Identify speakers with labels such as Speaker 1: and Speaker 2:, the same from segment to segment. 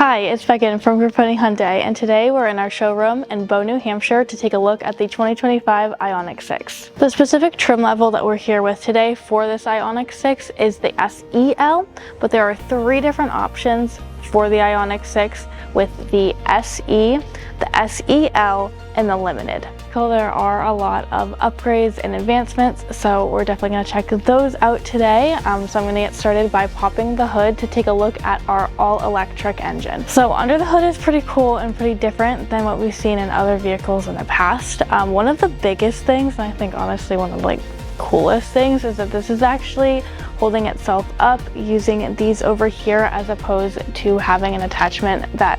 Speaker 1: Hi, it's Megan from Grappone Hyundai, and today we're in our showroom in Bow, New Hampshire to take a look at the 2025 IONIQ 6. The specific trim level that we're here with today for this IONIQ 6 is the SEL, but there are three different options for the IONIQ 6 with the SE, the SEL, and the Limited. So there are a lot of upgrades and advancements, so we're definitely going to check those out today. So I'm going to get started by popping the hood to take a look at our all-electric engine. So under the hood is pretty cool and pretty different than what we've seen in other vehicles in the past. One of the biggest things, and I think honestly one of the coolest things, is that this is actually holding itself up using these over here as opposed to having an attachment that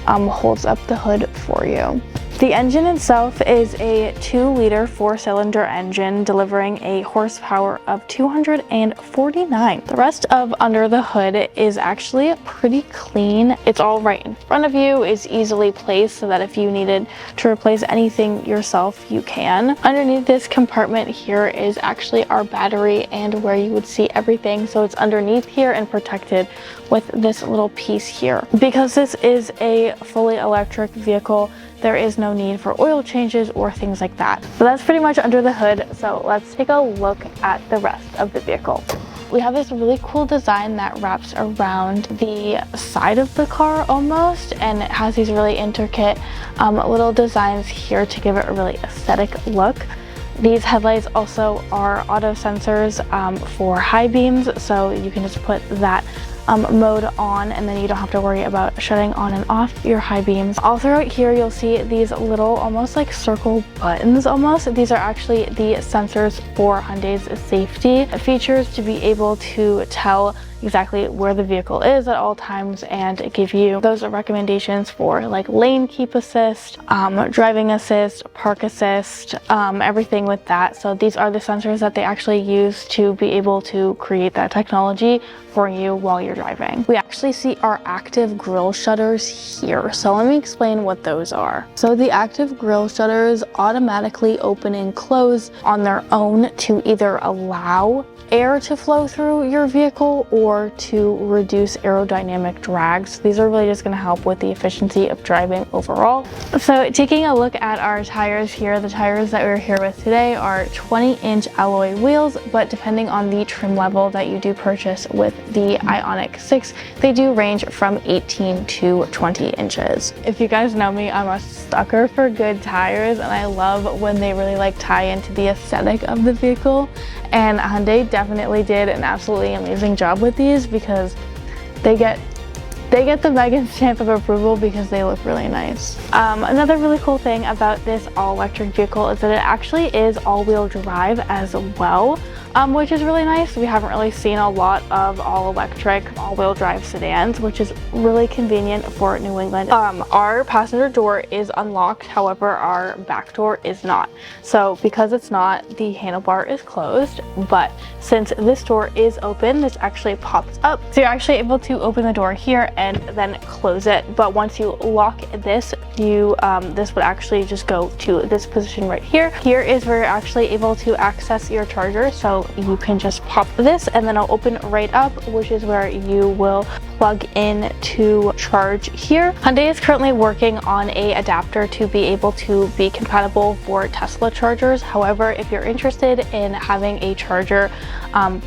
Speaker 1: holds up the hood for you. The engine itself is a 2-liter 4-cylinder engine delivering a horsepower of 249. The rest of under the hood is actually pretty clean. It's all right in front of you, is easily placed so that if you needed to replace anything yourself, you can. Underneath this compartment here is actually our battery and where you would see everything. So it's underneath here and protected with this little piece here. Because this is a fully electric vehicle, there is no need for oil changes or things like that. So that's pretty much under the hood. So let's take a look at the rest of the vehicle. We have this really cool design that wraps around the side of the car almost, and it has these really intricate little designs here to give it a really aesthetic look. These headlights also are auto sensors for high beams, so you can just put that mode on and then you don't have to worry about shutting on and off your high beams. All throughout here you'll see these little almost like circle buttons almost. These are actually the sensors for Hyundai's safety features to be able to tell exactly where the vehicle is at all times and give you those recommendations for like lane keep assist, driving assist, park assist, everything with that. So these are the sensors that they actually use to be able to create that technology for you while you're driving. We actually see our active grille shutters here. So let me explain what those are. So the active grille shutters automatically open and close on their own to either allow air to flow through your vehicle or to reduce aerodynamic drag. So these are really just going to help with the efficiency of driving overall. So taking a look at our tires here, the tires that we're here with today are 20-inch alloy wheels, but depending on the trim level that you do purchase with the IONIQ 6, they do range from 18 to 20 inches. If you guys know me, I'm a sucker for good tires and I love when they really tie into the aesthetic of the vehicle, and Hyundai definitely did an absolutely amazing job with these because they get the Megan stamp of approval because they look really nice. Another really cool thing about this all-electric vehicle is that it actually is all-wheel drive as well, which is really nice. We haven't really seen a lot of all-electric, all-wheel drive sedans, which is really convenient for New England. Our passenger door is unlocked, however, our back door is not. So because it's not, the handlebar is closed, but since this door is open, this actually pops up. So you're actually able to open the door here and then close it. But once you lock this, this would actually just go to this position right here. Here is where you're actually able to access your charger. So you can just pop this and then it'll open right up, which is where you will plug in to charge here. Hyundai is currently working on an adapter to be able to be compatible for Tesla chargers. However, if you're interested in having a charger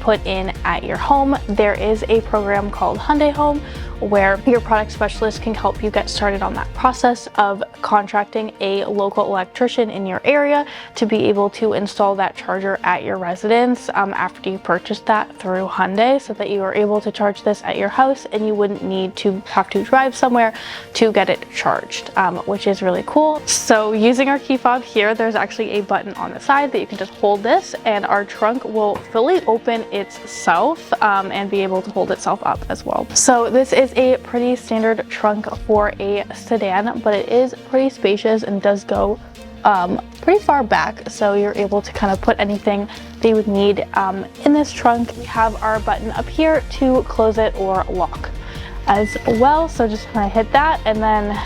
Speaker 1: put in at your home, there is a program called Hyundai Home where your product specialist can help you get started on that process of contracting a local electrician in your area to be able to install that charger at your residence after you purchase that through Hyundai, so that you are able to charge this at your house and you wouldn't need to have to drive somewhere to get it charged, which is really cool. So using our key fob here, there's actually a button on the side that you can just hold this and our trunk will fully open itself and be able to hold itself up as well. So this is a pretty standard trunk for a sedan, but it is pretty spacious and does go pretty far back, so you're able to kind of put anything that you would need in this trunk. We have our button up here to close it or lock as well, so just kind of hit that and then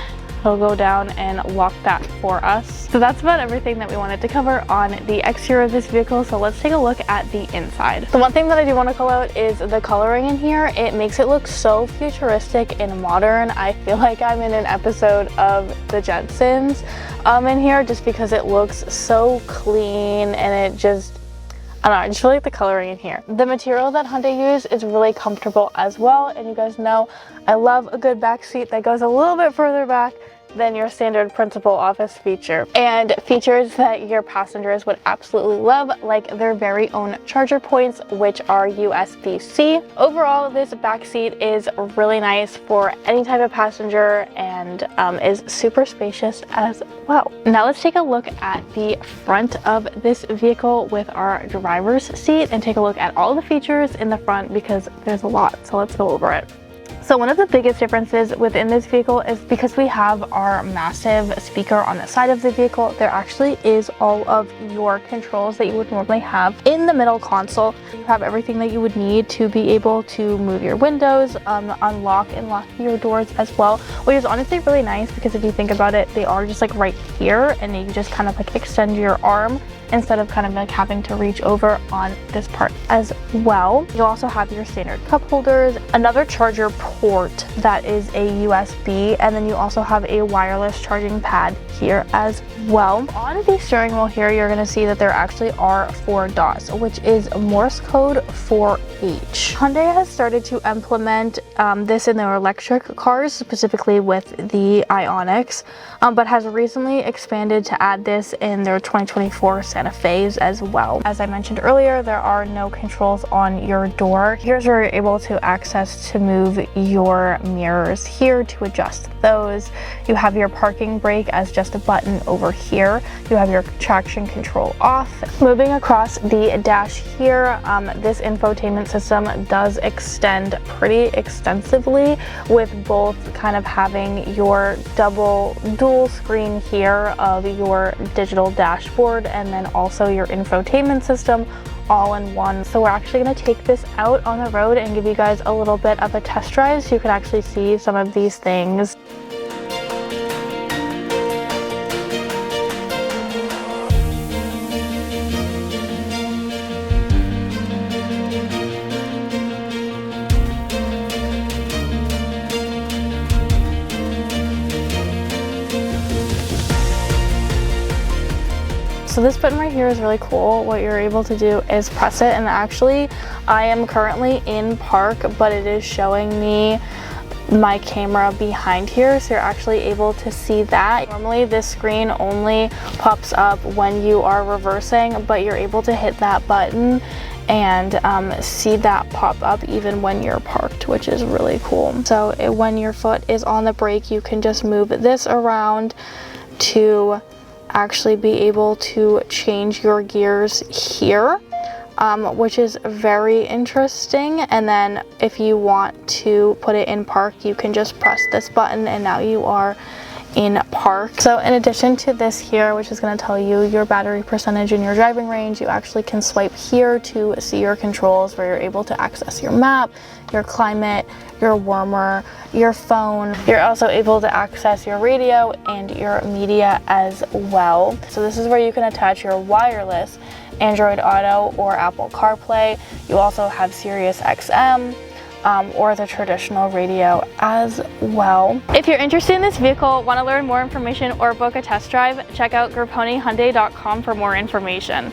Speaker 1: He'll go down and lock that for us. So that's about everything that we wanted to cover on the exterior of this vehicle. So let's take a look at the inside. The one thing that I do want to call out is the coloring in here. It makes it look so futuristic and modern. I feel like I'm in an episode of the Jetsons in here, just because it looks so clean, and it just, I don't know, I just really like the coloring in here. The material that Hyundai used is really comfortable as well, and you guys know I love a good back seat that goes a little bit further back than your standard principal office feature. And features that your passengers would absolutely love, like their very own charger points, which are USB-C. Overall, this back seat is really nice for any type of passenger and is super spacious as well. Now let's take a look at the front of this vehicle with our driver's seat and take a look at all the features in the front, because there's a lot, so let's go over it. So one of the biggest differences within this vehicle is because we have our massive speaker on the side of the vehicle, there actually is all of your controls that you would normally have in the middle console. You have everything that you would need to be able to move your windows, unlock and lock your doors as well, which is honestly really nice, because if you think about it, they are just like right here, and you just kind of like extend your arm instead of kind of like having to reach over on this part as well. You also have your standard cup holders, another charger port that is a USB, and then you also have a wireless charging pad here as well. On the steering wheel here, you're going to see that there actually are 4 dots, which is Morse code for H. Hyundai has started to implement this in their electric cars, specifically with the IONIQ, but has recently expanded to add this in their 2024 Santa Fe's as well. As I mentioned earlier, there are no controls on your door. Here's where you're able to access to move your mirrors here to adjust those. You have your parking brake as just a button over here. You have your traction control off. Moving across the dash here, this infotainment system does extend pretty extensively, with both kind of having your dual screen here of your digital dashboard and then also your infotainment system all in one. So we're actually going to take this out on the road and give you guys a little bit of a test drive so you can actually see some of these things. So this button right here is really cool. What you're able to do is press it, and actually I am currently in park, but it is showing me my camera behind here, so you're actually able to see that. Normally this screen only pops up when you are reversing, but you're able to hit that button and see that pop up even when you're parked, which is really cool. So when your foot is on the brake, you can just move this around to actually be able to change your gears here, which is very interesting. And then if you want to put it in park, you can just press this button and now you are in park. So in addition to this here, which is going to tell you your battery percentage and your driving range, you actually can swipe here to see your controls, where you're able to access your map, your climate, your warmer, your phone. You're also able to access your radio and your media as well. So this is where you can attach your wireless Android Auto or Apple CarPlay. You also have Sirius XM, or the traditional radio as well. If you're interested in this vehicle, want to learn more information or book a test drive, check out GrapponeHyundai.com for more information.